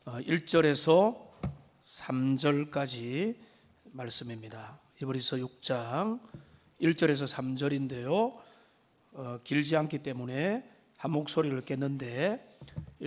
1절에서 3절까지 말씀입니다. 히브리서 6장 1절에서 3절인데요. 길지 않기 때문에 한 목소리를 깼는데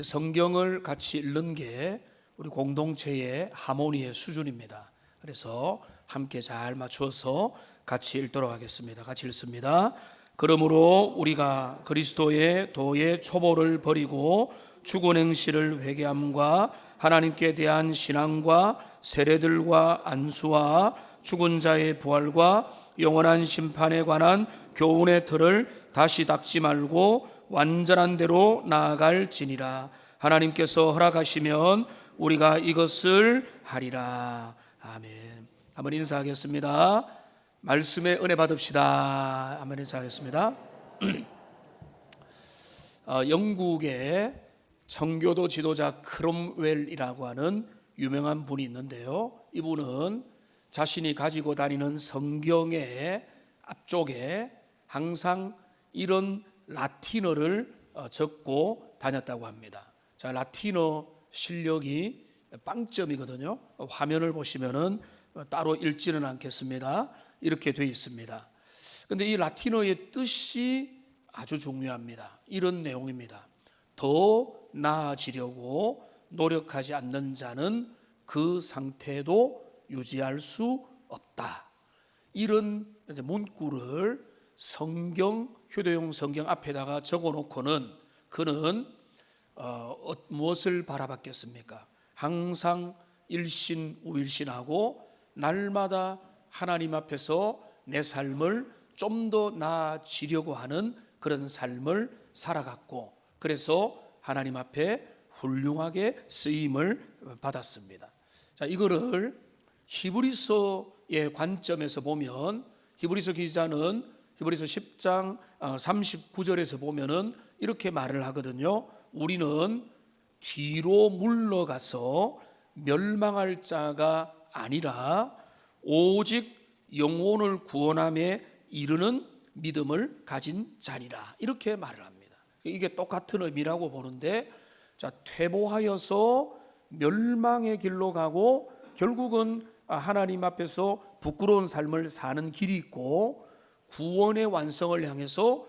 성경을 같이 읽는 게 우리 공동체의 하모니의 수준입니다. 그래서 함께 잘 맞춰서 같이 읽도록 하겠습니다. 같이 읽습니다. 그러므로 우리가 그리스도의 도의 초보를 버리고 죽은 행실을 회개함과 하나님께 대한 신앙과 세례들과 안수와 죽은 자의 부활과 영원한 심판에 관한 교훈의 틀을 다시 닦지 말고 완전한 대로 나아갈지니라. 하나님께서 허락하시면 우리가 이것을 하리라. 아멘. 한번 인사하겠습니다. 말씀의 은혜 받읍시다. 한번 인사하겠습니다. 영국의 청교도 지도자 크롬웰이라고 하는 유명한 분이 있는데요. 이분은 자신이 가지고 다니는 성경의 앞쪽에 항상 이런 라틴어를 적고 다녔다고 합니다. 자, 라틴어 실력이 빵점이거든요. 화면을 보시면은 따로 읽지는 않겠습니다. 이렇게 돼 있습니다. 근데 이 라틴어의 뜻이 아주 중요합니다. 이런 내용입니다. 더 나아지려고 노력하지 않는 자는 그 상태도 유지할 수 없다. 이런 문구를 휴대용 성경 앞에다가 적어놓고는 그는 무엇을 바라봤겠습니까? 항상 일신우일신하고 날마다 하나님 앞에서 내 삶을 좀 더 나아지려고 하는 그런 삶을 살아갔고, 그래서 하나님 앞에 훌륭하게 쓰임을 받았습니다. 자, 이거를 히브리서의 관점에서 보면, 히브리서 기자는 히브리서 10장 39절에서 보면은 이렇게 말을 하거든요. 우리는 뒤로 물러가서 멸망할 자가 아니라 오직 영혼을 구원함에 이르는 믿음을 가진 자니라. 이렇게 말을 합니다. 이게 똑같은 의미라고 보는데, 자, 퇴보하여서 멸망의 길로 가고 결국은 하나님 앞에서 부끄러운 삶을 사는 길이 있고, 구원의 완성을 향해서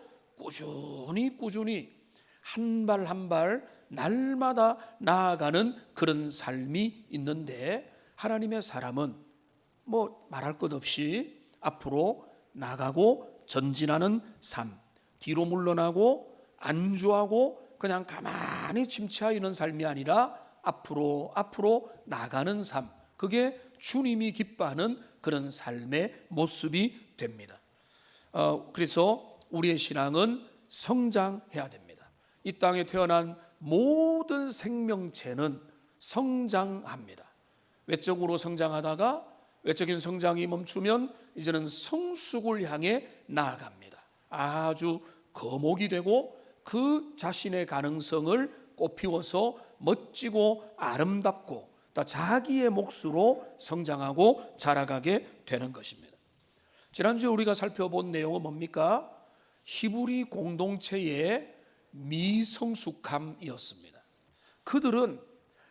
꾸준히 한 발 한 발 날마다 나아가는 그런 삶이 있는데, 하나님의 사람은 말할 것 없이 앞으로 나가고 전진하는 삶, 뒤로 물러나고 안주하고 그냥 가만히 침체하여 있는 삶이 아니라 앞으로 나가는 삶, 그게 주님이 기뻐하는 그런 삶의 모습이 됩니다. 그래서 우리의 신앙은 성장해야 됩니다. 이 땅에 태어난 모든 생명체는 성장합니다. 외적으로 성장하다가 외적인 성장이 멈추면 이제는 성숙을 향해 나아갑니다. 아주 거목이 되고 그 자신의 가능성을 꽃피워서 멋지고 아름답고 또 자기의 몫으로 성장하고 자라가게 되는 것입니다. 지난주에 우리가 살펴본 내용은 뭡니까? 히브리 공동체의 미성숙함이었습니다. 그들은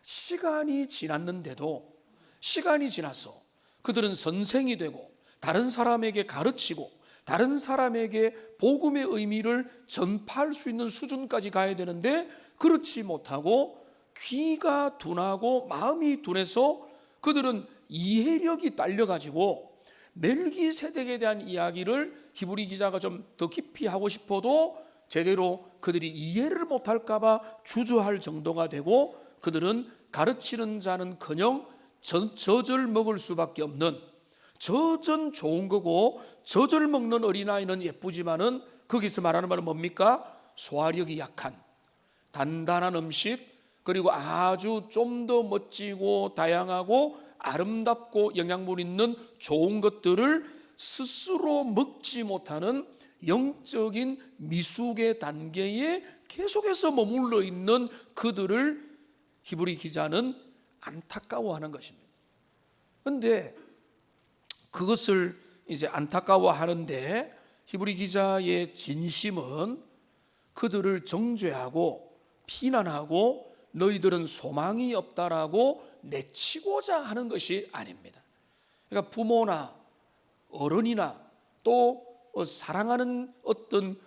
시간이 지났는데도, 시간이 지나서 그들은 선생이 되고 다른 사람에게 가르치고 다른 사람에게 복음의 의미를 전파할 수 있는 수준까지 가야 되는데, 그렇지 못하고 귀가 둔하고 마음이 둔해서 그들은 이해력이 딸려가지고 멜기세덱에 대한 이야기를 히브리 기자가 좀 더 깊이 하고 싶어도 제대로 그들이 이해를 못할까 봐 주저할 정도가 되고, 그들은 가르치는 자는커녕 젖을 먹을 수밖에 없는, 젖은 좋은 거고 젖을 먹는 어린아이는 예쁘지만은 거기서 말하는 말은 뭡니까? 소화력이 약한 단단한 음식, 그리고 아주 좀 더 멋지고 다양하고 아름답고 영양분 있는 좋은 것들을 스스로 먹지 못하는 영적인 미숙의 단계에 계속해서 머물러 있는 그들을 히브리 기자는 안타까워하는 것입니다. 그런데 그것을 이제 안타까워하는데, 히브리 기자의 진심은 그들을 정죄하고 비난하고 너희들은 소망이 없다라고 내치고자 하는 것이 아닙니다. 그러니까 부모나 어른이나 또 사랑하는 어떤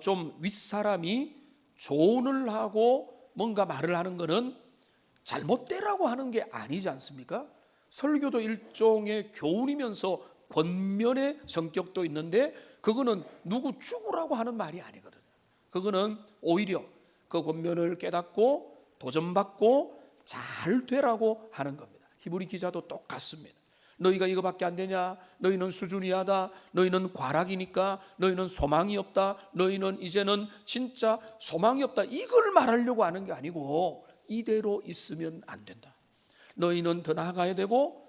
좀 윗사람이 조언을 하고 뭔가 말을 하는 것은 잘못되라고 하는 게 아니지 않습니까? 설교도 일종의 교훈이면서 권면의 성격도 있는데 그거는 누구 죽으라고 하는 말이 아니거든요. 그거는 오히려 그 권면을 깨닫고 도전받고 잘 되라고 하는 겁니다. 히브리 기자도 똑같습니다. 너희가 이거밖에 안 되냐? 너희는 수준이 하다. 너희는 과락이니까. 너희는 소망이 없다. 너희는 이제는 진짜 소망이 없다. 이걸 말하려고 하는 게 아니고 이대로 있으면 안 된다. 너희는 더 나아가야 되고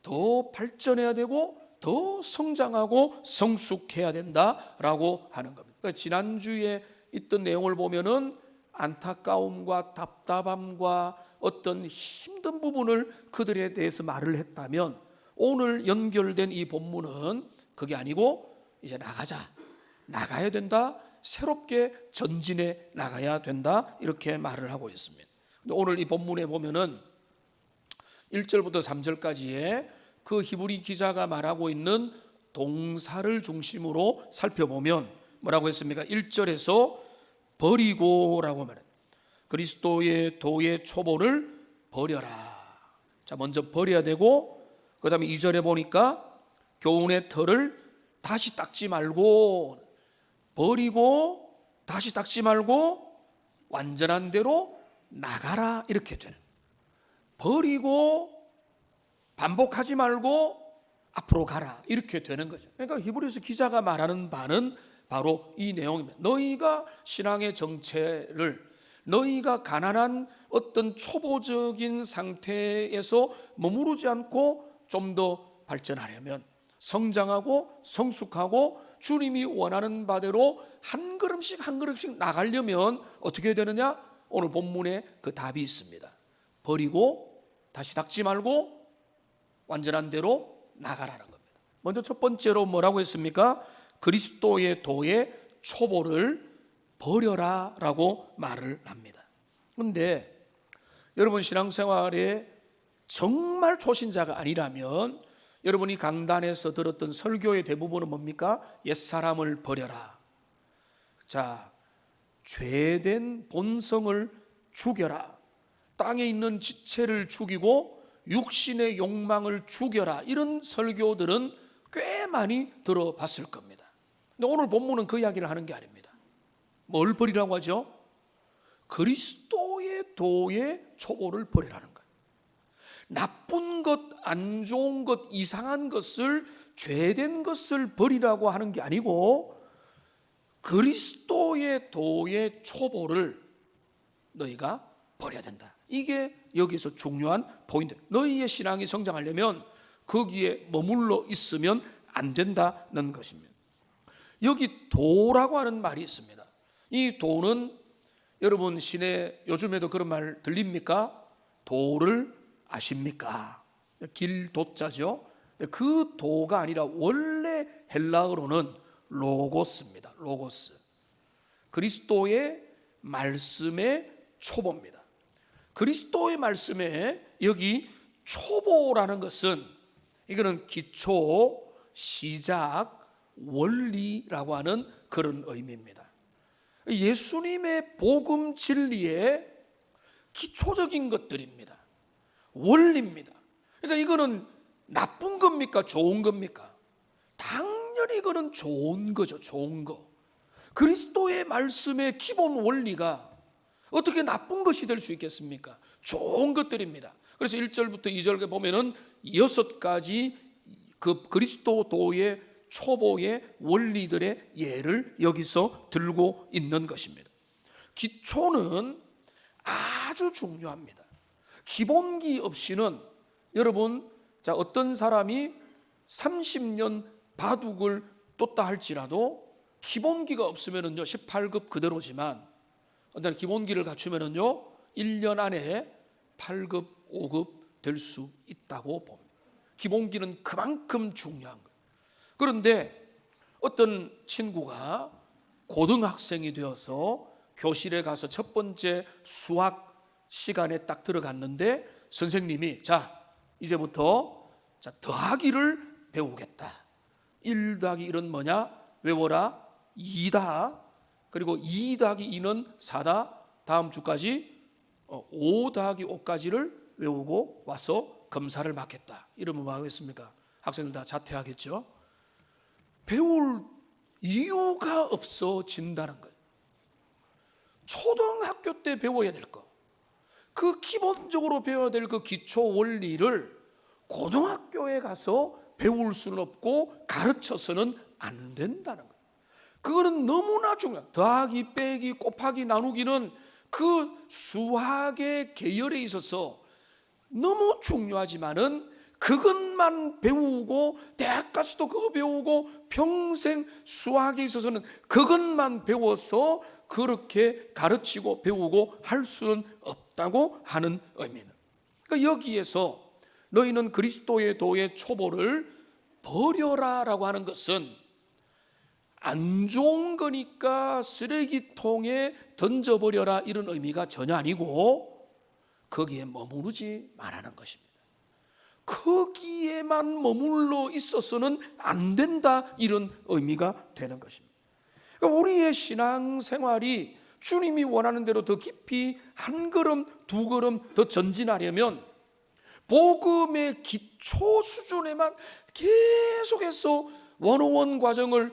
더 발전해야 되고 더 성장하고 성숙해야 된다라고 하는 겁니다. 그러니까 지난주에 있던 내용을 보면은 안타까움과 답답함과 어떤 힘든 부분을 그들에 대해서 말을 했다면 오늘 연결된 이 본문은 그게 아니고 이제 나가야 된다, 새롭게 전진해 나가야 된다 이렇게 말을 하고 있습니다. 근데 오늘 이 본문에 보면은 1절부터 3절까지의 그 히브리 기자가 말하고 있는 동사를 중심으로 살펴보면 뭐라고 했습니까? 1절에서 버리고라고 말해요. 그리스도의 도의 초보를 버려라. 자, 먼저 버려야 되고 그 다음에 2절에 보니까 교훈의 털을 다시 닦지 말고 버리고 다시 닦지 말고 완전한 대로 나가라 이렇게 되는, 버리고 반복하지 말고 앞으로 가라 이렇게 되는 거죠. 그러니까 히브리서 기자가 말하는 바는 바로 이 내용입니다. 너희가 신앙의 정체를, 너희가 가난한 어떤 초보적인 상태에서 머무르지 않고 좀 더 발전하려면, 성장하고 성숙하고 주님이 원하는 바대로 한 걸음씩 한 걸음씩 나가려면 어떻게 해야 되느냐? 오늘 본문에 그 답이 있습니다. 버리고 다시 닦지 말고 완전한 대로 나가라는 겁니다. 먼저 첫 번째로 뭐라고 했습니까? 그리스도의 도의 초보를 버려라 라고 말을 합니다. 그런데 여러분 신앙생활에 정말 초신자가 아니라면 여러분이 강단에서 들었던 설교의 대부분은 뭡니까? 옛사람을 버려라. 자, 죄된 본성을 죽여라. 땅에 있는 지체를 죽이고 육신의 욕망을 죽여라. 이런 설교들은 꽤 많이 들어봤을 겁니다. 근데 오늘 본문은 그 이야기를 하는 게 아닙니다. 뭘 버리라고 하죠? 그리스도의 도의 초보를 버리라는 거예요. 나쁜 것, 안 좋은 것, 이상한 것을, 죄된 것을 버리라고 하는 게 아니고 그리스도의 도의 초보를 너희가 버려야 된다. 이게 여기서 중요한 포인트. 너희의 신앙이 성장하려면 거기에 머물러 있으면 안 된다는 것입니다. 여기 도라고 하는 말이 있습니다. 이 도는 여러분 시내 요즘에도 그런 말 들립니까? 도를 아십니까? 길도자죠. 그 도가 아니라 원래 헬라어로는 로고스입니다. 로고스. 그리스도의 말씀의 초보입니다. 그리스도의 말씀에 여기 초보라는 것은 이거는 기초, 시작, 원리라고 하는 그런 의미입니다. 예수님의 복음 진리의 기초적인 것들입니다. 원리입니다. 그러니까 이거는 나쁜 겁니까? 좋은 겁니까? 당연히 이거는 좋은 거죠. 좋은 거. 그리스도의 말씀의 기본 원리가 어떻게 나쁜 것이 될 수 있겠습니까? 좋은 것들입니다. 그래서 1절부터 2절에 보면은 6가지 그 그리스도도의 초보의 원리들의 예를 여기서 들고 있는 것입니다. 기초는 아주 중요합니다. 기본기 없이는 여러분, 자, 어떤 사람이 30년 바둑을 떴다 할지라도 기본기가 없으면은요 18급 그대로지만 어떤 기본기를 갖추면은요 1년 안에 8급, 5급 될 수 있다고 봅니다. 기본기는 그만큼 중요한 거예요. 그런데 어떤 친구가 고등학생이 되어서 교실에 가서 첫 번째 수학 시간에 딱 들어갔는데 선생님이 자 이제부터 더하기를 배우겠다. 1 더하기 1은 뭐냐? 외워라. 2다. 그리고 2 더하기 2는 4다. 다음 주까지 5 더하기 5까지를 외우고 와서 검사를 받겠다. 이러면 뭐 하겠습니까? 학생들 다 자퇴하겠죠. 배울 이유가 없어진다는 거예요. 초등학교 때 배워야 될 거, 그 기본적으로 배워야 될 그 기초 원리를 고등학교에 가서 배울 수는 없고 가르쳐서는 안 된다는 거예요. 그거는 너무나 중요해요. 더하기, 빼기, 곱하기, 나누기는 그 수학의 계열에 있어서 너무 중요하지만은 그것만 배우고 대학 가서도 그거 배우고 평생 수학에 있어서는 그것만 배워서 그렇게 가르치고 배우고 할 수는 없다고 하는 의미는, 그러니까 여기에서 너희는 그리스도의 도의 초보를 버려라라고 하는 것은 안 좋은 거니까 쓰레기통에 던져버려라 이런 의미가 전혀 아니고 거기에 머무르지 말라는 것입니다. 거기에만 머물러 있어서는 안 된다 이런 의미가 되는 것입니다. 그러니까 우리의 신앙생활이 주님이 원하는 대로 더 깊이 한 걸음 두 걸음 더 전진하려면 복음의 기초 수준에만 계속해서 101 과정을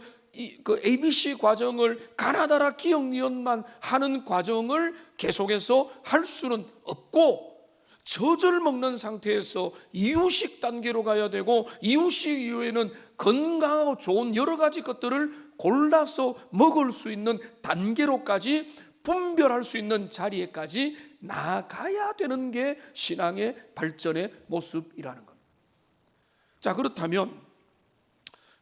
그 ABC 과정을 가나다라 기억연만 하는 과정을 계속해서 할 수는 없고 젖을 먹는 상태에서 이유식 단계로 가야 되고 이유식 이후에는 건강하고 좋은 여러 가지 것들을 골라서 먹을 수 있는 단계로까지 분별할 수 있는 자리에까지 나아가야 되는 게 신앙의 발전의 모습이라는 겁니다. 자, 그렇다면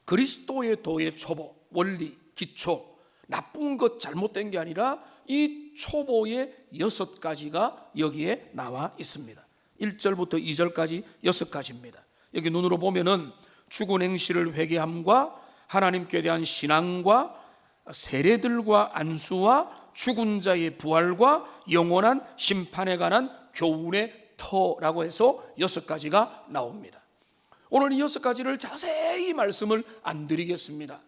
그리스도의 도의 초보, 원리, 기초, 나쁜 것 잘못된 게 아니라 이 초보의 6가지가 여기에 나와 있습니다. 1절부터 2절까지 6가지입니다. 여기 눈으로 보면은 죽은 행실을 회개함과 하나님께 대한 신앙과 세례들과 안수와 죽은 자의 부활과 영원한 심판에 관한 교훈의 터라고 해서 6가지가 나옵니다. 오늘 이 6가지를 자세히 말씀을 안 드리겠습니다.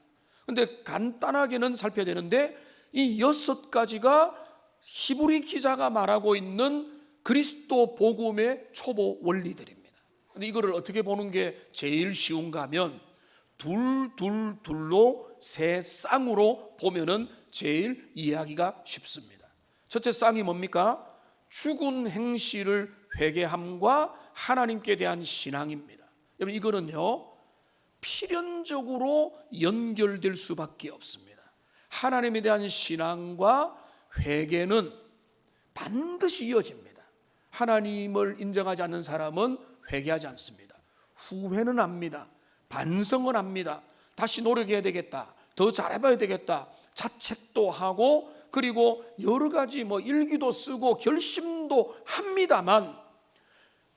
그런데 간단하게는 살펴야 되는데 이 6가지가 히브리 기자가 말하고 있는 그리스도 복음의 초보 원리들입니다. 근데 이거를 어떻게 보는 게 제일 쉬운가 하면 둘로 세 쌍으로 보면은 제일 이해하기가 쉽습니다. 첫째 쌍이 뭡니까? 죽은 행실을 회개함과 하나님께 대한 신앙입니다. 여러분 이거는요 필연적으로 연결될 수밖에 없습니다. 하나님에 대한 신앙과 회개는 반드시 이어집니다. 하나님을 인정하지 않는 사람은 회개하지 않습니다. 후회는 합니다. 반성은 합니다. 다시 노력해야 되겠다. 더 잘해봐야 되겠다. 자책도 하고 그리고 여러 가지 일기도 쓰고 결심도 합니다만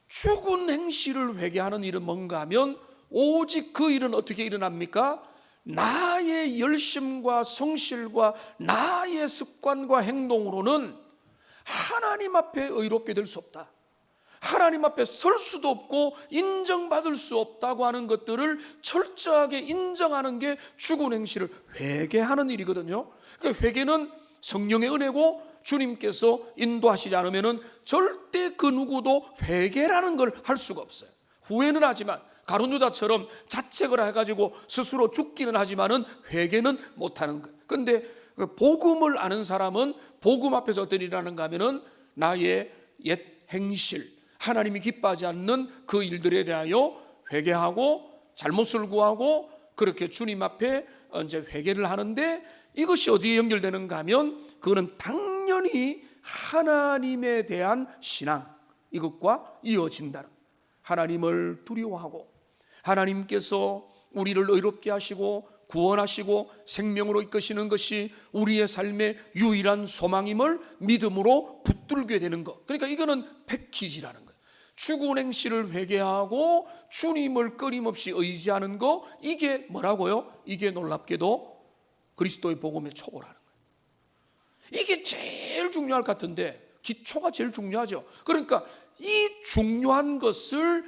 죽은 행실을 회개하는 일은 뭔가 하면 오직 그 일은 어떻게 일어납니까? 나의 열심과 성실과 나의 습관과 행동으로는 하나님 앞에 의롭게 될 수 없다. 하나님 앞에 설 수도 없고 인정받을 수 없다고 하는 것들을 철저하게 인정하는 게 죽은 행실을 회개하는 일이거든요. 그러니까 회개는 성령의 은혜고 주님께서 인도하시지 않으면 절대 그 누구도 회개라는 걸 할 수가 없어요. 후회는 하지만 가룟 유다처럼 자책을 해가지고 스스로 죽기는 하지만은 회개는 못하는 거예요. 그런데 복음을 아는 사람은 복음 앞에서 어떤 일을 하는가 하면은 나의 옛 행실, 하나님이 기뻐하지 않는 그 일들에 대하여 회개하고 잘못을 구하고 그렇게 주님 앞에 이제 회개를 하는데 이것이 어디에 연결되는가 하면 그거는 당연히 하나님에 대한 신앙 이것과 이어진다는, 하나님을 두려워하고 하나님께서 우리를 의롭게 하시고 구원하시고 생명으로 이끄시는 것이 우리의 삶의 유일한 소망임을 믿음으로 붙들게 되는 것. 그러니까 이거는 패키지라는 거예요. 죽은 행실을 회개하고 주님을 끊임없이 의지하는 거, 이게 뭐라고요? 이게 놀랍게도 그리스도의 복음의 초보라는 거예요. 이게 제일 중요할 것 같은데 기초가 제일 중요하죠. 그러니까 이 중요한 것을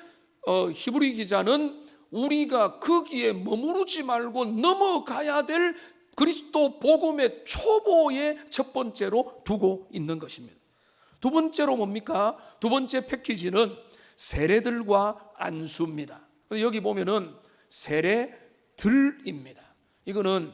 히브리 기자는 우리가 거기에 머무르지 말고 넘어가야 될 그리스도 복음의 초보의 첫 번째로 두고 있는 것입니다. 두 번째로 뭡니까? 두 번째 패키지는 세례들과 안수입니다. 여기 보면은 세례들입니다. 이거는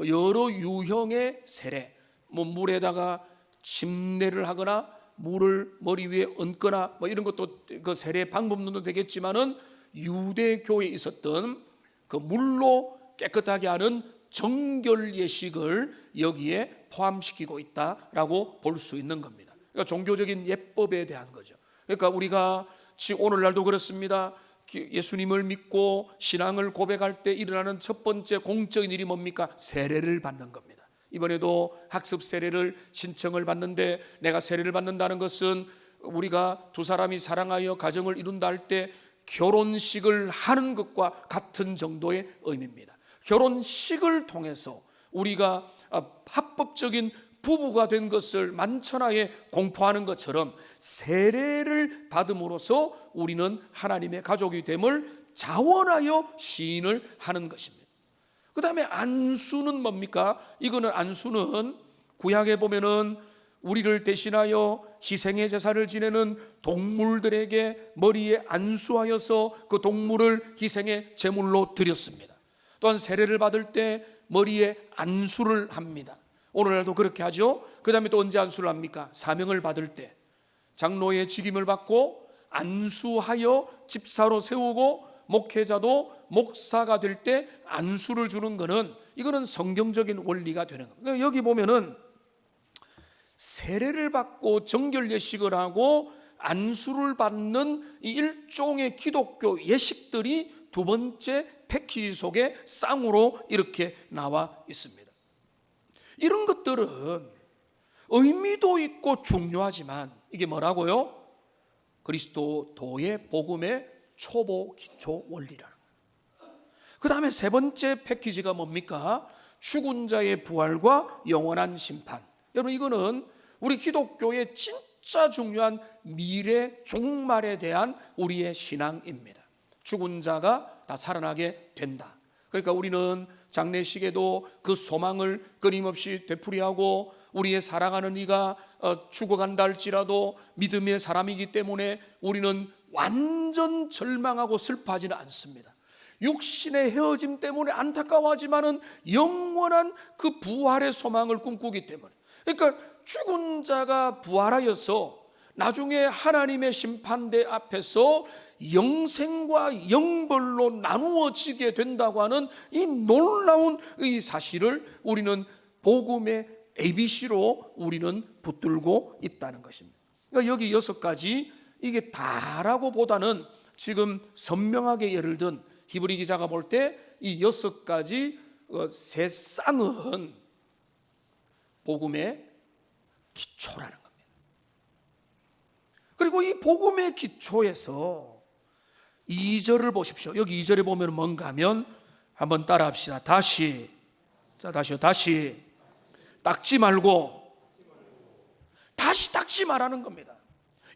여러 유형의 세례, 물에다가 침례를 하거나 물을 머리 위에 얹거나 이런 것도 그 세례 방법론도 되겠지만은 유대교에 있었던 그 물로 깨끗하게 하는 정결 예식을 여기에 포함시키고 있다라고 볼 수 있는 겁니다. 그러니까 종교적인 예법에 대한 거죠. 그러니까 우리가 오늘날도 그렇습니다. 예수님을 믿고 신앙을 고백할 때 일어나는 첫 번째 공적인 일이 뭡니까? 세례를 받는 겁니다. 이번에도 학습 세례를 신청을 받는데, 내가 세례를 받는다는 것은 우리가 두 사람이 사랑하여 가정을 이룬다 할 때 결혼식을 하는 것과 같은 정도의 의미입니다. 결혼식을 통해서 우리가 합법적인 부부가 된 것을 만천하에 공포하는 것처럼 세례를 받음으로써 우리는 하나님의 가족이 됨을 자원하여 시인을 하는 것입니다. 그 다음에 안수는 뭡니까? 이거는 안수는 구약에 보면은 우리를 대신하여 희생의 제사를 지내는 동물들에게 머리에 안수하여서 그 동물을 희생의 제물로 드렸습니다. 또한 세례를 받을 때 머리에 안수를 합니다. 오늘날도 그렇게 하죠. 그 다음에 또 언제 안수를 합니까? 사명을 받을 때 장로의 직임을 받고 안수하여 집사로 세우고 목회자도 목사가 될 때 안수를 주는 것은 이거는 성경적인 원리가 되는 겁니다. 여기 보면은 세례를 받고 정결 예식을 하고 안수를 받는 이 일종의 기독교 예식들이 두 번째 패키지 속에 쌍으로 이렇게 나와 있습니다. 이런 것들은 의미도 있고 중요하지만 이게 뭐라고요? 그리스도의 복음의 초보 기초 원리라는 거예요. 그 다음에 세 번째 패키지가 뭡니까? 죽은 자의 부활과 영원한 심판. 여러분, 이거는 우리 기독교의 진짜 중요한 미래 종말에 대한 우리의 신앙입니다. 죽은 자가 다 살아나게 된다. 그러니까 우리는 장례식에도 그 소망을 끊임없이 되풀이하고, 우리의 사랑하는 이가 죽어간다 할지라도 믿음의 사람이기 때문에 우리는 완전 절망하고 슬퍼하지는 않습니다. 육신의 헤어짐 때문에 안타까워하지만은 영원한 그 부활의 소망을 꿈꾸기 때문에, 그러니까 죽은 자가 부활하여서 나중에 하나님의 심판대 앞에서 영생과 영벌로 나누어지게 된다고 하는 이 놀라운 이 사실을 우리는 복음의 ABC로 우리는 붙들고 있다는 것입니다. 그러니까 여기 6가지, 이게 다라고 보다는 지금 선명하게 예를 든 히브리 기자가 볼 때 이 6가지 세 쌍은 복음의 기초라는 겁니다. 그리고 이 복음의 기초에서 2절을 보십시오. 여기 2절에 보면 뭔가 하면 한번 따라 합시다. 다시 닦지 말고, 다시 닦지 말라는 겁니다.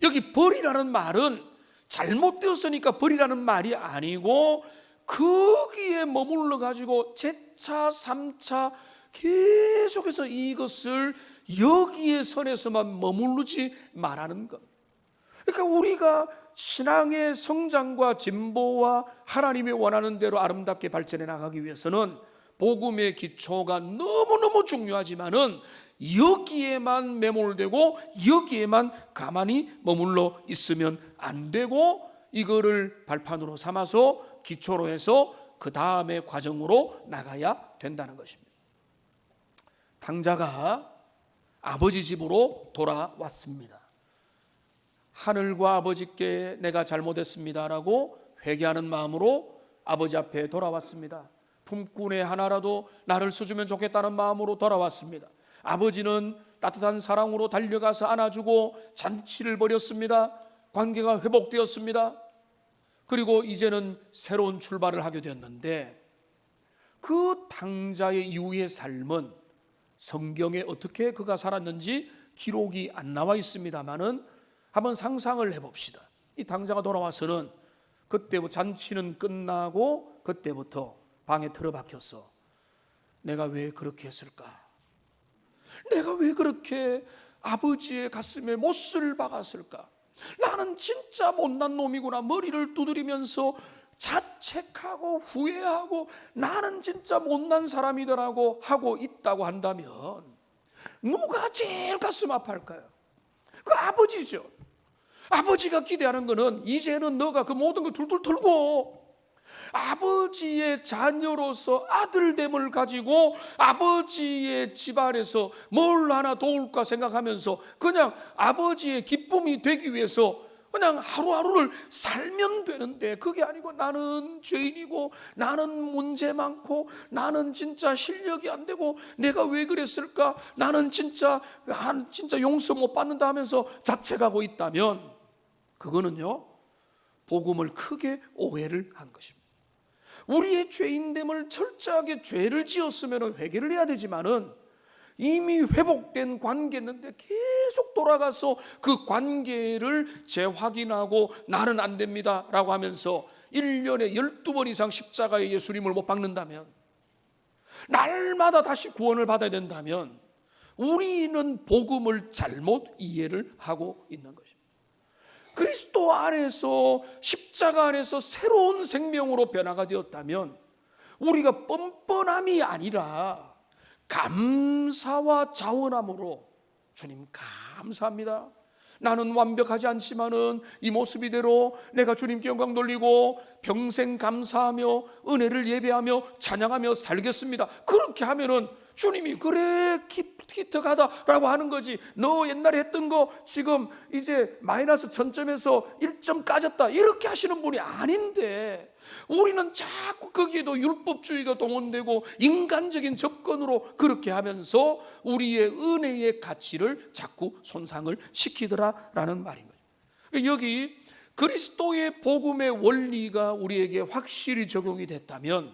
여기 버리라는 말은 잘못되었으니까 버리라는 말이 아니고, 거기에 머물러 가지고 재차 3차 계속해서 이것을 여기에 선에서만 머무르지 말라는 것. 그러니까 우리가 신앙의 성장과 진보와 하나님이 원하는 대로 아름답게 발전해 나가기 위해서는 복음의 기초가 너무너무 중요하지만은 여기에만 매몰되고 여기에만 가만히 머물러 있으면 안 되고, 이거를 발판으로 삼아서 기초로 해서 그 다음의 과정으로 나가야 된다는 것입니다. 탕자가 아버지 집으로 돌아왔습니다. 하늘과 아버지께 내가 잘못했습니다라고 회개하는 마음으로 아버지 앞에 돌아왔습니다. 품꾼의 하나라도 나를 써주면 좋겠다는 마음으로 돌아왔습니다. 아버지는 따뜻한 사랑으로 달려가서 안아주고 잔치를 벌였습니다. 관계가 회복되었습니다. 그리고 이제는 새로운 출발을 하게 되었는데, 그 탕자의 이후의 삶은 성경에 어떻게 그가 살았는지 기록이 안 나와 있습니다만은 한번 상상을 해봅시다. 이 당자가 돌아와서는 그때 잔치는 끝나고 그때부터 방에 틀어박혔어. 내가 왜 그렇게 했을까? 내가 왜 그렇게 아버지의 가슴에 못을 박았을까? 나는 진짜 못난 놈이구나. 머리를 두드리면서 자책하고 후회하고 나는 진짜 못난 사람이더라고 하고 있다고 한다면 누가 제일 가슴 아파할까요? 그 아버지죠. 아버지가 기대하는 거는 이제는 너가 그 모든 걸 둘둘 털고 아버지의 자녀로서 아들됨을 가지고 아버지의 집안에서 뭘 하나 도울까 생각하면서 그냥 아버지의 기쁨이 되기 위해서 그냥 하루하루를 살면 되는데, 그게 아니고 나는 죄인이고 나는 문제 많고 나는 진짜 실력이 안 되고 내가 왜 그랬을까, 나는 진짜 용서 못 받는다 하면서 자책하고 있다면 그거는요 복음을 크게 오해를 한 것입니다. 우리의 죄인됨을 철저하게 죄를 지었으면 회개를 해야 되지만은 이미 회복된 관계였는데 계속 돌아가서 그 관계를 재확인하고 나는 안 됩니다 라고 하면서 1년에 12번 이상 십자가에 예수님을 못 박는다면, 날마다 다시 구원을 받아야 된다면 우리는 복음을 잘못 이해를 하고 있는 것입니다. 그리스도 안에서, 십자가 안에서 새로운 생명으로 변화가 되었다면 우리가 뻔뻔함이 아니라 감사와 자원함으로, 주님 감사합니다, 나는 완벽하지 않지만은 이 모습 이대로 내가 주님께 영광 돌리고 평생 감사하며 은혜를 예배하며 찬양하며 살겠습니다. 그렇게 하면은 주님이 그래 기특하다라고 하는 거지. 너 옛날에 했던 거 지금 이제 마이너스 1000점에서 1점 까졌다 이렇게 하시는 분이 아닌데, 우리는 자꾸 거기에도 율법주의가 동원되고 인간적인 접근으로 그렇게 하면서 우리의 은혜의 가치를 자꾸 손상을 시키더라라는 말인 거예요. 여기 그리스도의 복음의 원리가 우리에게 확실히 적용이 됐다면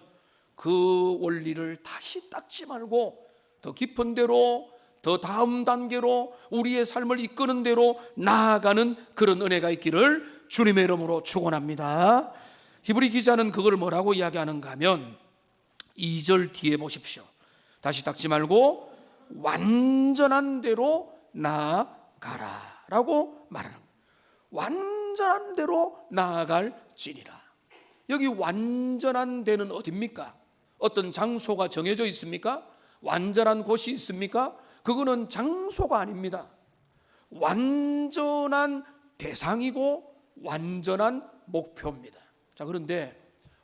그 원리를 다시 닦지 말고 더 깊은 데로, 더 다음 단계로 우리의 삶을 이끄는 대로 나아가는 그런 은혜가 있기를 주님의 이름으로 축원합니다. 히브리 기자는 그걸 뭐라고 이야기하는가 하면 2절 뒤에 보십시오. 다시 닦지 말고 완전한 대로 나아가라 라고 말하는 거예요. 완전한 대로 나아갈지니라. 여기 완전한 데는 어디입니까? 어떤 장소가 정해져 있습니까? 완전한 곳이 있습니까? 그거는 장소가 아닙니다. 완전한 대상이고 완전한 목표입니다. 자, 그런데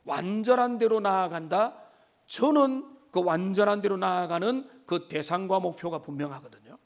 완전한 대로 나아간다, 저는 그 완전한 대로 나아가는 그 대상과 목표가 분명하거든요.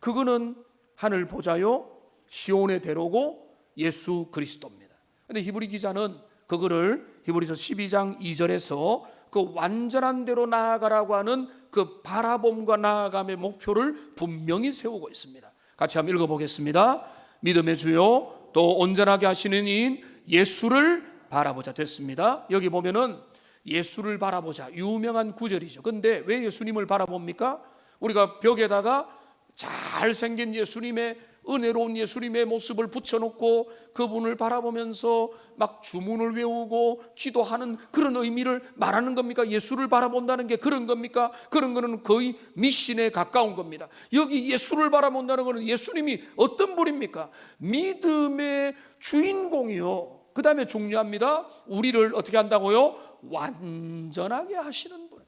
그거는 하늘 보좌요 시온의 대로고 예수 그리스도입니다. 그런데 히브리 기자는 그거를 히브리서 12장 2절에서 그 완전한 대로 나아가라고 하는 그 바라봄과 나아감의 목표를 분명히 세우고 있습니다. 같이 한번 읽어보겠습니다. 믿음의 주요 또 온전하게 하시는 이인 예수를 바라보자 됐습니다. 여기 보면은 예수를 바라보자, 유명한 구절이죠. 근데 왜 예수님을 바라봅니까? 우리가 벽에다가 잘생긴 예수님의, 은혜로운 예수님의 모습을 붙여놓고 그분을 바라보면서 막 주문을 외우고 기도하는 그런 의미를 말하는 겁니까? 예수를 바라본다는 게 그런 겁니까? 그런 거는 거의 미신에 가까운 겁니다. 여기 예수를 바라본다는 것은 예수님이 어떤 분입니까? 믿음의 주인공이요, 그 다음에 중요합니다, 우리를 어떻게 한다고요? 완전하게 하시는 분,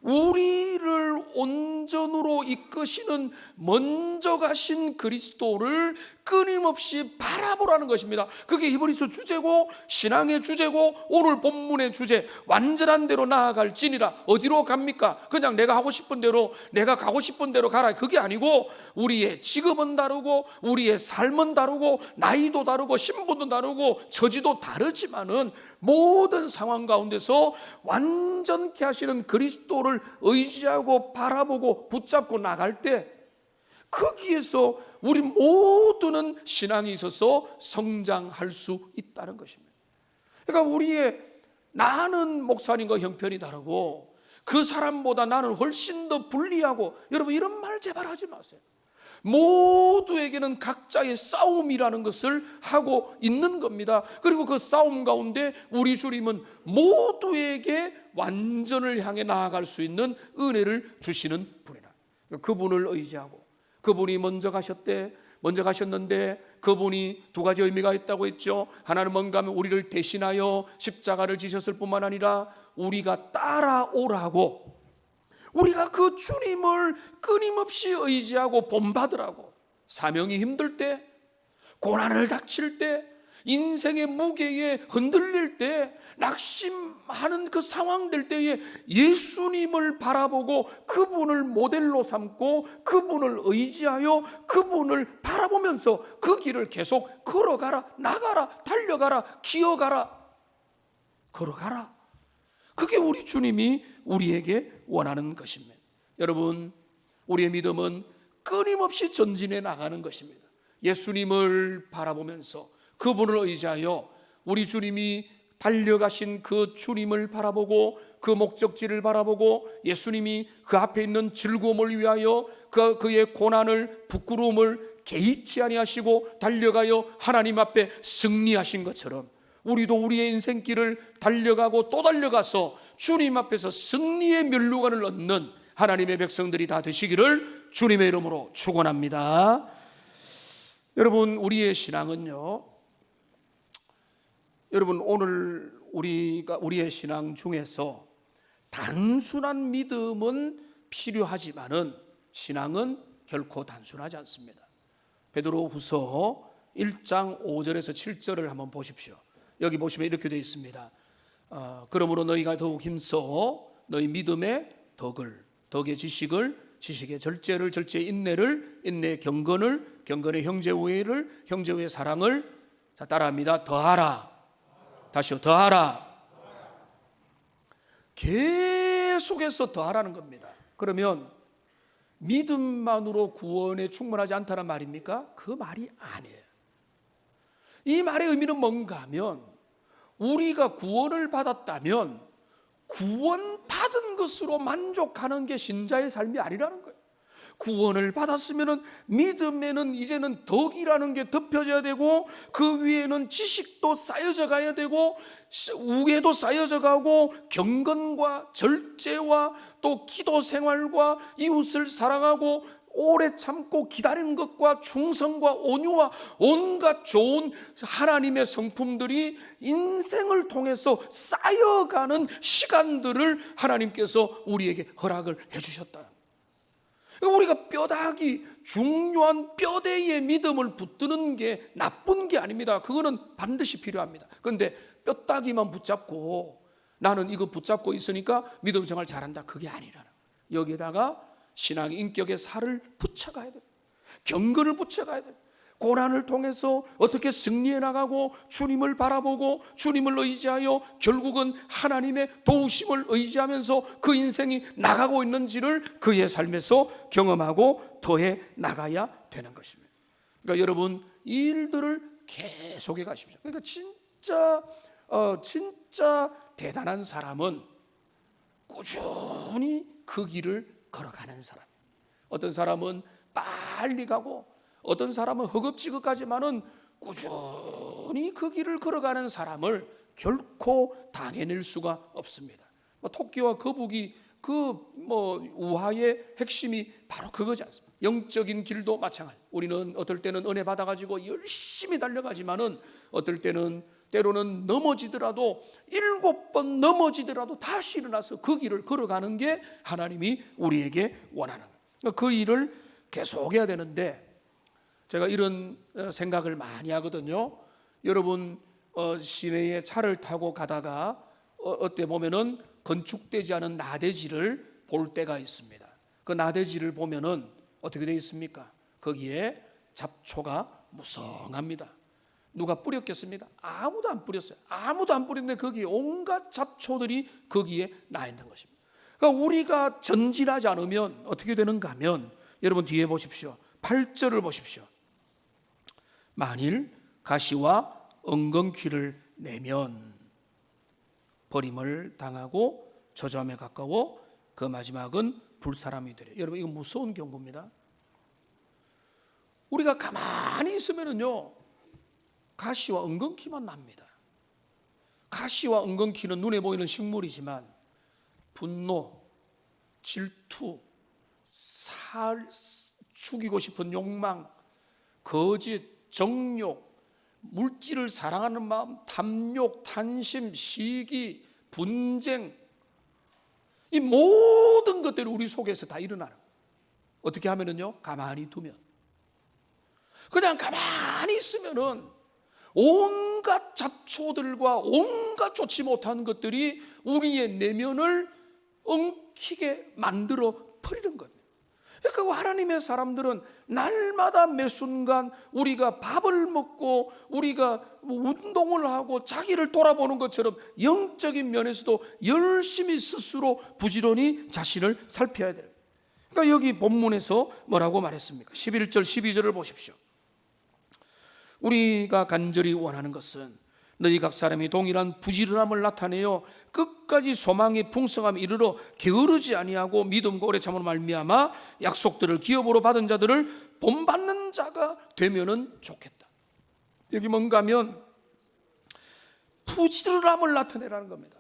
우리를 온전으로 이끄시는 먼저 가신 그리스도를 끊임없이 바라보라는 것입니다. 그게 히브리서 주제고 신앙의 주제고 오늘 본문의 주제, 완전한 대로 나아갈지니라. 어디로 갑니까? 그냥 내가 하고 싶은 대로, 내가 가고 싶은 대로 가라, 그게 아니고 우리의 직업은 다르고 우리의 삶은 다르고 나이도 다르고 신분도 다르고 처지도 다르지만은 모든 상황 가운데서 완전케 하시는 그리스도를 의지하고 바라보고 붙잡고 나갈 때 거기에서 우리 모두는 신앙이 있어서 성장할 수 있다는 것입니다. 그러니까 우리의, 나는 목사님과 형편이 다르고 그 사람보다 나는 훨씬 더 불리하고, 여러분 이런 말 제발 하지 마세요. 모두에게는 각자의 싸움이라는 것을 하고 있는 겁니다. 그리고 그 싸움 가운데 우리 주님은 모두에게 완전을 향해 나아갈 수 있는 은혜를 주시는 분이라. 그분을 의지하고, 그분이 먼저 가셨는데 그분이 두 가지 의미가 있다고 했죠. 하나는 뭔가 하면 우리를 대신하여 십자가를 지셨을 뿐만 아니라 우리가 따라오라고, 우리가 그 주님을 끊임없이 의지하고 본받으라고, 사명이 힘들 때, 고난을 닥칠 때, 인생의 무게에 흔들릴 때, 낙심하는 그 상황될 때에 예수님을 바라보고 그분을 모델로 삼고 그분을 의지하여 그분을 바라보면서 그 길을 계속 걸어가라, 나가라, 달려가라, 기어가라, 걸어가라. 그게 우리 주님이 우리에게 원하는 것입니다. 여러분, 우리의 믿음은 끊임없이 전진해 나가는 것입니다. 예수님을 바라보면서 그분을 의지하여 우리 주님이 달려가신 그 주님을 바라보고 그 목적지를 바라보고 예수님이 그 앞에 있는 즐거움을 위하여 그의 고난을, 부끄러움을 개의치 아니하시고 달려가여 하나님 앞에 승리하신 것처럼 우리도 우리의 인생길을 달려가고 또 달려가서 주님 앞에서 승리의 면류관을 얻는 하나님의 백성들이 다 되시기를 주님의 이름으로 축원합니다. 여러분, 우리의 신앙은요, 여러분, 오늘 우리의 신앙 중에서 단순한 믿음은 필요하지만은 신앙은 결코 단순하지 않습니다. 베드로후서 1장 5절에서 7절을 한번 보십시오. 여기 보시면 이렇게 되어 있습니다. 그러므로 너희가 더욱 힘써 너희 믿음의 덕의 지식을, 지식의 절제를, 절제의 인내를, 인내의 경건을, 경건의 형제 우애를, 형제 우애의 사랑을, 자, 따라합니다. 더하라. 다시요, 더하라. 계속해서 더하라는 겁니다. 그러면 믿음만으로 구원에 충분하지 않다는 말입니까? 그 말이 아니에요. 이 말의 의미는 뭔가 하면 우리가 구원을 받았다면 구원받은 것으로 만족하는 게 신자의 삶이 아니라는 거예요. 구원을 받았으면 믿음에는 이제는 덕이라는 게 덮여져야 되고 그 위에는 지식도 쌓여져 가야 되고 우애도 쌓여져 가고 경건과 절제와 또 기도 생활과 이웃을 사랑하고 오래 참고 기다리는 것과 충성과 온유와 온갖 좋은 하나님의 성품들이 인생을 통해서 쌓여가는 시간들을 하나님께서 우리에게 허락을 해주셨다. 우리가 뼈다귀, 중요한 뼈대의 믿음을 붙드는 게 나쁜 게 아닙니다. 그거는 반드시 필요합니다. 그런데 뼈다귀만 붙잡고 나는 이거 붙잡고 있으니까 믿음 생활 잘한다, 그게 아니라 여기에다가 신앙 인격의 살을 붙여가야 돼요. 경건을 붙여가야 돼요. 고난을 통해서 어떻게 승리해 나가고 주님을 바라보고 주님을 의지하여 결국은 하나님의 도우심을 의지하면서 그 인생이 나가고 있는지를 그의 삶에서 경험하고 더해 나가야 되는 것입니다. 그러니까 여러분, 이 일들을 계속해 가십시오. 그러니까 진짜 대단한 사람은 꾸준히 그 길을 걸어가는 사람. 어떤 사람은 빨리 가고 어떤 사람은 허겁지겁하지만은 꾸준히 그 길을 걸어가는 사람을 결코 당해낼 수가 없습니다. 토끼와 거북이 우화의 핵심이 바로 그거지 않습니까? 영적인 길도 마찬가지. 우리는 어떨 때는 은혜 받아가지고 열심히 달려가지만은 어떨 때는 때로는 넘어지더라도 7번 넘어지더라도 다시 일어나서 그 길을 걸어가는 게 하나님이 우리에게 원하는 거예요. 그 일을 계속해야 되는데 제가 이런 생각을 많이 하거든요. 여러분, 시내에 차를 타고 가다가 어때 보면은 건축되지 않은 나대지를 볼 때가 있습니다. 그 나대지를 보면은 어떻게 되어 있습니까? 거기에 잡초가 무성합니다. 누가 뿌렸겠습니까? 아무도 안 뿌렸어요. 아무도 안 뿌렸는데 거기에 온갖 잡초들이 거기에 나 있는 것입니다. 그러니까 우리가 전진하지 않으면 어떻게 되는가 하면 여러분 뒤에 보십시오. 8절을 보십시오. 만일 가시와 엉겅퀴를 내면 버림을 당하고 저주함에 가까워 그 마지막은 불사람이 되리라. 여러분, 이거 무서운 경고입니다. 우리가 가만히 있으면은요, 가시와 엉겅퀴만 납니다. 가시와 엉겅퀴는 눈에 보이는 식물이지만 분노, 질투, 죽이고 싶은 욕망, 거짓, 정욕, 물질을 사랑하는 마음, 탐욕, 탄심, 시기, 분쟁, 이 모든 것들이 우리 속에서 다 일어나는 거예요. 어떻게 하면은요, 가만히 두면, 그냥 가만히 있으면은 온갖 잡초들과 온갖 좋지 못한 것들이 우리의 내면을 엉키게 만들어 버리는 겁니다. 그러니까 하나님의 사람들은 날마다 매 순간 우리가 밥을 먹고 우리가 운동을 하고 자기를 돌아보는 것처럼 영적인 면에서도 열심히 스스로 부지런히 자신을 살펴야 돼요. 그러니까 여기 본문에서 뭐라고 말했습니까? 11절 12절을 보십시오. 우리가 간절히 원하는 것은 너희 각 사람이 동일한 부지런함을 나타내어 끝까지 소망의 풍성함에 이르러 게으르지 아니하고 믿음과 오래 참으로 말미암아 약속들을 기업으로 받은 자들을 본받는 자가 되면은 좋겠다. 여기 뭔가 하면 부지런함을 나타내라는 겁니다.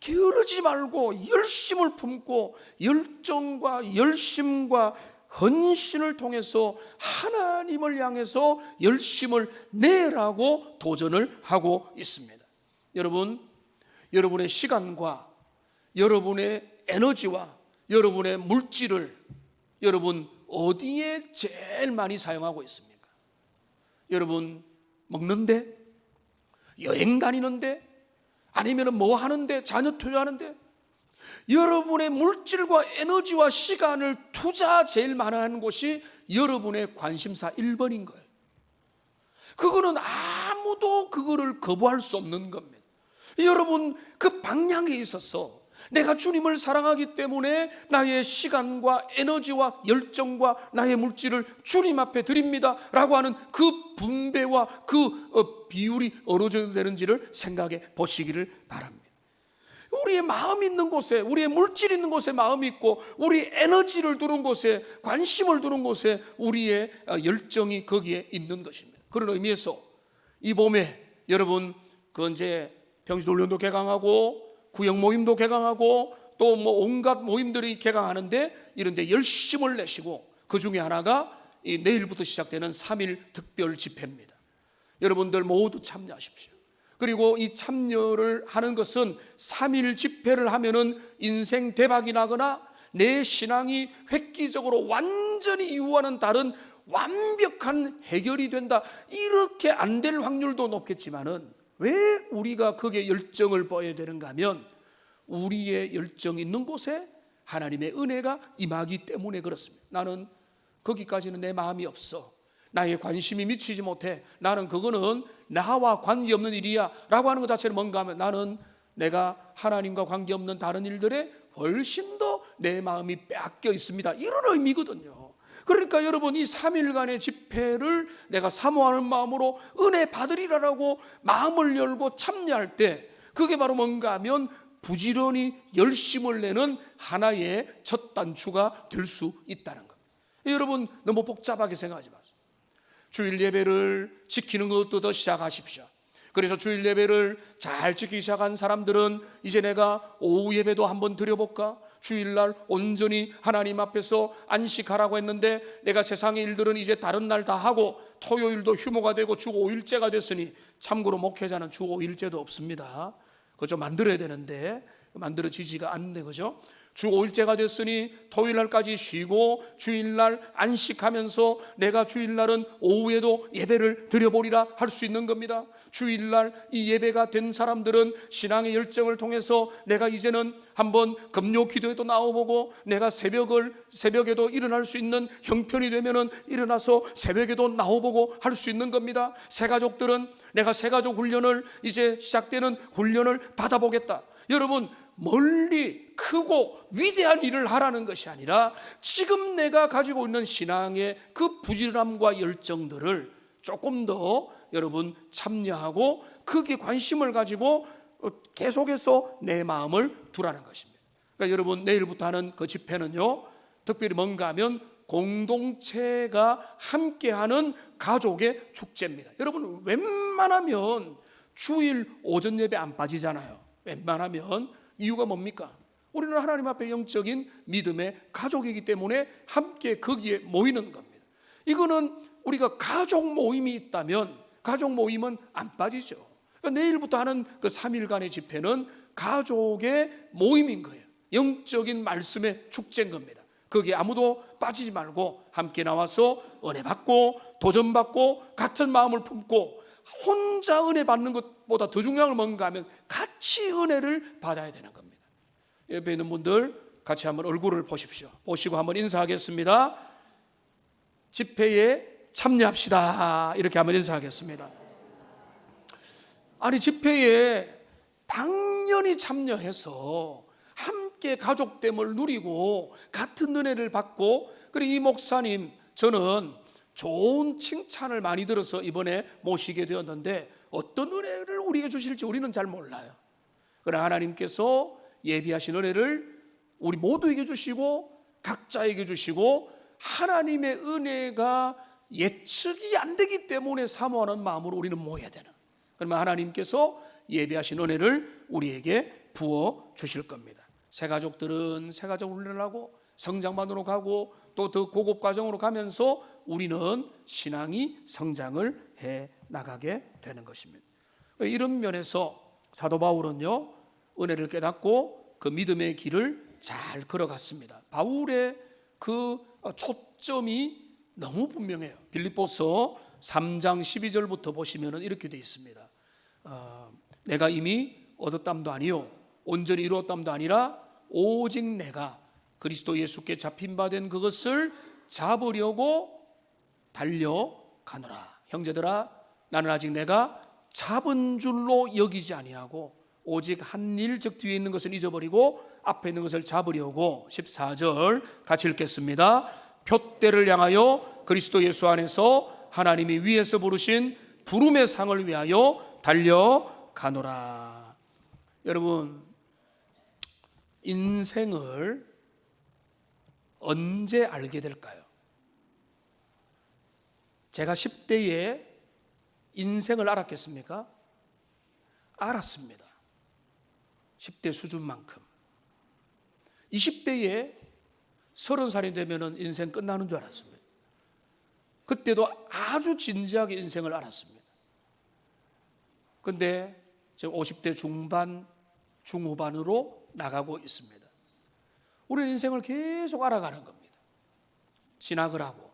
게으르지 말고 열심을 품고 열정과 열심과 헌신을 통해서 하나님을 향해서 열심을 내라고 도전을 하고 있습니다. 여러분, 여러분의 시간과 여러분의 에너지와 여러분의 물질을 여러분 어디에 제일 많이 사용하고 있습니까? 여러분 먹는데? 여행 다니는데? 아니면 뭐 하는데? 자녀 투자하는데? 여러분의 물질과 에너지와 시간을 투자 제일 많이 하는 곳이 여러분의 관심사 1번인 거예요. 그거는 아무도 그거를 거부할 수 없는 겁니다. 여러분 그 방향에 있어서 내가 주님을 사랑하기 때문에 나의 시간과 에너지와 열정과 나의 물질을 주님 앞에 드립니다 라고 하는 그 분배와 그 비율이 어느 정도 되는지를 생각해 보시기를 바랍니다. 우리의 마음 있는 곳에, 우리의 물질 있는 곳에 마음이 있고 우리 에너지를 두는 곳에, 관심을 두는 곳에 우리의 열정이 거기에 있는 것입니다. 그런 의미에서 이 봄에 여러분 그 이제 병시훈련도 개강하고 구역 모임도 개강하고 또 뭐 온갖 모임들이 개강하는데 이런 데 열심을 내시고 그 중에 하나가 이 내일부터 시작되는 3일 특별 집회입니다. 여러분들 모두 참여하십시오. 그리고 이 참여를 하는 것은 3일 집회를 하면은 인생 대박이 나거나 내 신앙이 획기적으로 완전히 이유와는 다른 완벽한 해결이 된다, 이렇게 안 될 확률도 높겠지만은 왜 우리가 거기에 열정을 보여야 되는가 하면 우리의 열정이 있는 곳에 하나님의 은혜가 임하기 때문에 그렇습니다. 나는 거기까지는 내 마음이 없어, 나의 관심이 미치지 못해, 나는 그거는 나와 관계없는 일이야 라고 하는 것 자체는 뭔가 하면 나는 내가 하나님과 관계없는 다른 일들에 훨씬 더 내 마음이 빼앗겨 있습니다, 이런 의미거든요. 그러니까 여러분 이 3일간의 집회를 내가 사모하는 마음으로 은혜 받으리라고 마음을 열고 참여할 때 그게 바로 뭔가 하면 부지런히 열심을 내는 하나의 첫 단추가 될 수 있다는 겁니다. 여러분 너무 복잡하게 생각하지 마세요. 주일 예배를 지키는 것부터 시작하십시오. 그래서 주일 예배를 잘 지키기 시작한 사람들은 이제 내가 오후 예배도 한번 드려볼까? 주일날 온전히 하나님 앞에서 안식하라고 했는데 내가 세상의 일들은 이제 다른 날 다 하고 토요일도 휴무가 되고 주 5일째가 됐으니, 참고로 목회자는 주 5일째도 없습니다. 그거 좀 만들어야 되는데 만들어지지가 않네, 그죠? 주 5일째가 됐으니 토요일날까지 쉬고 주일날 안식하면서 내가 주일날은 오후에도 예배를 드려보리라 할 수 있는 겁니다. 주일날 이 예배가 된 사람들은 신앙의 열정을 통해서 내가 이제는 한번 금요 기도에도 나와보고 내가 새벽에도 일어날 수 있는 형편이 되면은 일어나서 새벽에도 나와보고 할 수 있는 겁니다. 새가족들은 내가 새가족 훈련을 이제 시작되는 훈련을 받아보겠다. 여러분 멀리 크고 위대한 일을 하라는 것이 아니라 지금 내가 가지고 있는 신앙의 그 부지런함과 열정들을 조금 더 여러분 참여하고 거기에 관심을 가지고 계속해서 내 마음을 두라는 것입니다. 그러니까 여러분 내일부터 하는 그 집회는요, 특별히 뭔가 하면 공동체가 함께하는 가족의 축제입니다. 여러분, 웬만하면 주일 오전 예배 안 빠지잖아요. 웬만하면. 이유가 뭡니까? 우리는 하나님 앞에 영적인 믿음의 가족이기 때문에 함께 거기에 모이는 겁니다. 이거는 우리가 가족 모임이 있다면 가족 모임은 안 빠지죠. 그러니까 내일부터 하는 그 3일간의 집회는 가족의 모임인 거예요. 영적인 말씀의 축제인 겁니다. 거기에 아무도 빠지지 말고 함께 나와서 은혜 받고 도전 받고 같은 마음을 품고, 혼자 은혜 받는 것보다 더 중요한 건 뭔가 하면 같이 은혜를 받아야 되는 겁니다. 옆에 있는 분들 같이 한번 얼굴을 보십시오. 보시고 한번 인사하겠습니다. 집회에 참여합시다. 이렇게 한번 인사하겠습니다. 아니, 집회에 당연히 참여해서 함께 가족됨을 누리고 같은 은혜를 받고, 그리고 이 목사님, 저는 좋은 칭찬을 많이 들어서 이번에 모시게 되었는데 어떤 은혜를 우리에게 주실지 우리는 잘 몰라요. 그러나 하나님께서 예비하신 은혜를 우리 모두에게 주시고 각자에게 주시고, 하나님의 은혜가 예측이 안 되기 때문에 사모하는 마음으로 우리는 모여야 되는, 그러면 하나님께서 예비하신 은혜를 우리에게 부어 주실 겁니다. 새 가족들은 새 가족 훈련하고 성장반으로 가고 또 더 고급 과정으로 가면서 우리는 신앙이 성장을 해 나가게 되는 것입니다. 이런 면에서 사도 바울은요, 은혜를 깨닫고 그 믿음의 길을 잘 걸어갔습니다. 바울의 그 초점이 너무 분명해요. 빌립보서 3장 12절부터 보시면 이렇게 되어 있습니다. 내가 이미 얻었담도 아니요 온전히 이루었담도 아니라 오직 내가 그리스도 예수께 잡힌 바 된 그것을 잡으려고 달려가노라. 형제들아, 나는 아직 내가 잡은 줄로 여기지 아니하고 오직 한 일, 즉 뒤에 있는 것을 잊어버리고 앞에 있는 것을 잡으려고. 14절 같이 읽겠습니다. 표대를 향하여 그리스도 예수 안에서 하나님이 위에서 부르신 부름의 상을 위하여 달려가노라. 여러분, 인생을 언제 알게 될까요? 제가 10대에 인생을 알았겠습니까? 알았습니다. 10대 수준만큼. 20대에 30살이 되면 인생 끝나는 줄 알았습니다. 그때도 아주 진지하게 인생을 알았습니다. 근데 지금 50대 중반, 중후반으로 나가고 있습니다. 우리 인생을 계속 알아가는 겁니다. 진학을 하고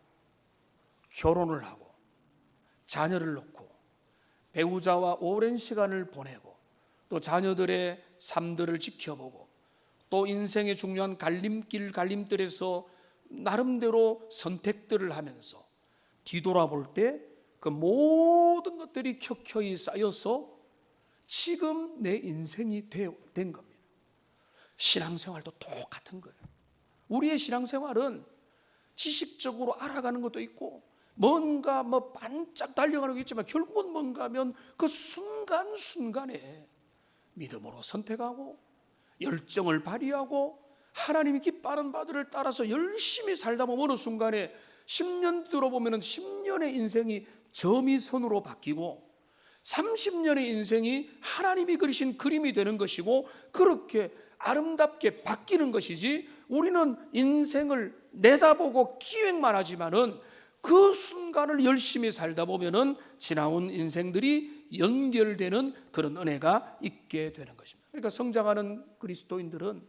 결혼을 하고 자녀를 놓고 배우자와 오랜 시간을 보내고 또 자녀들의 삶들을 지켜보고 또 인생의 중요한 갈림길 갈림들에서 나름대로 선택들을 하면서 뒤돌아볼 때 그 모든 것들이 켜켜이 쌓여서 지금 내 인생이 된 겁니다. 신앙생활도 똑같은 거예요. 우리의 신앙생활은 지식적으로 알아가는 것도 있고 뭔가 반짝 달려가는 게 있지만 결국은 뭔가 하면 그 순간순간에 믿음으로 선택하고 열정을 발휘하고 하나님이 기뻐하는 바들을 따라서 열심히 살다 보면 어느 순간에 10년 뒤돌아보면 10년의 인생이 점이선으로 바뀌고 30년의 인생이 하나님이 그리신 그림이 되는 것이고 그렇게 아름답게 바뀌는 것이지, 우리는 인생을 내다보고 기획만 하지만은 그 순간을 열심히 살다 보면은 지나온 인생들이 연결되는 그런 은혜가 있게 되는 것입니다. 그러니까 성장하는 그리스도인들은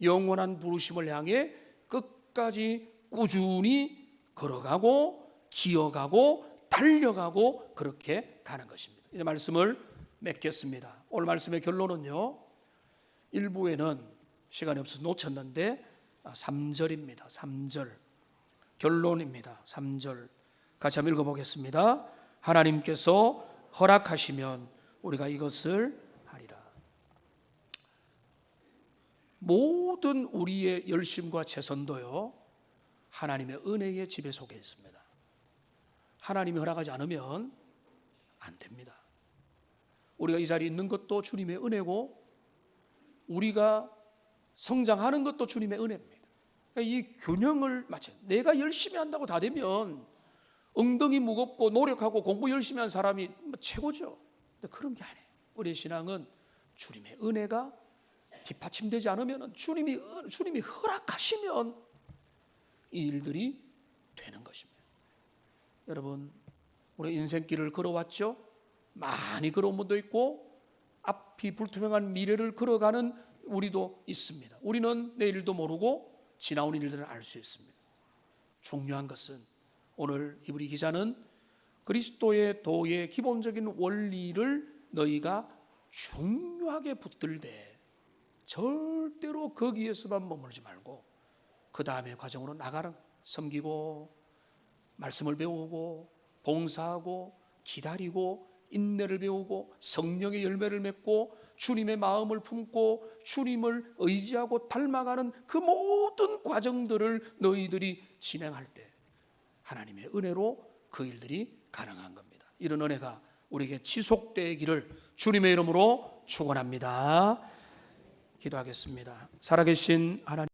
영원한 부르심을 향해 끝까지 꾸준히 걸어가고 기어가고 달려가고 그렇게 가는 것입니다. 이제 말씀을 맺겠습니다. 오늘 말씀의 결론은요, 일부에는 시간이 없어서 놓쳤는데 3절입니다. 3절 결론입니다. 3절 같이 한번 읽어보겠습니다. 하나님께서 허락하시면 우리가 이것을 하리라. 모든 우리의 열심과 최선도요, 하나님의 은혜의 지배 속에 있습니다. 하나님이 허락하지 않으면 안 됩니다. 우리가 이 자리에 있는 것도 주님의 은혜고 우리가 성장하는 것도 주님의 은혜입니다. 이 균형을 맞춰. 내가 열심히 한다고 다 되면 엉덩이 무겁고 노력하고 공부 열심히 한 사람이 최고죠. 근데 그런 게 아니에요. 우리의 신앙은 주님의 은혜가 뒷받침되지 않으면, 주님이 허락하시면 이 일들이 되는 것입니다. 여러분, 우리 인생길을 걸어왔죠? 많이 걸어온 분도 있고 앞이 불투명한 미래를 걸어가는 우리도 있습니다. 우리는 내일도 모르고 지나온 일들을 알 수 있습니다. 중요한 것은 오늘 히브리 기자는 그리스도의 도의 기본적인 원리를 너희가 중요하게 붙들되 절대로 거기에서만 머무르지 말고 그 다음에 과정으로 나가라. 섬기고 말씀을 배우고 봉사하고 기다리고 인내를 배우고 성령의 열매를 맺고 주님의 마음을 품고 주님을 의지하고 닮아가는 그 모든 과정들을 너희들이 진행할 때 하나님의 은혜로 그 일들이 가능한 겁니다. 이런 은혜가 우리에게 지속되기를 주님의 이름으로 축원합니다. 기도하겠습니다. 살아계신 하나님,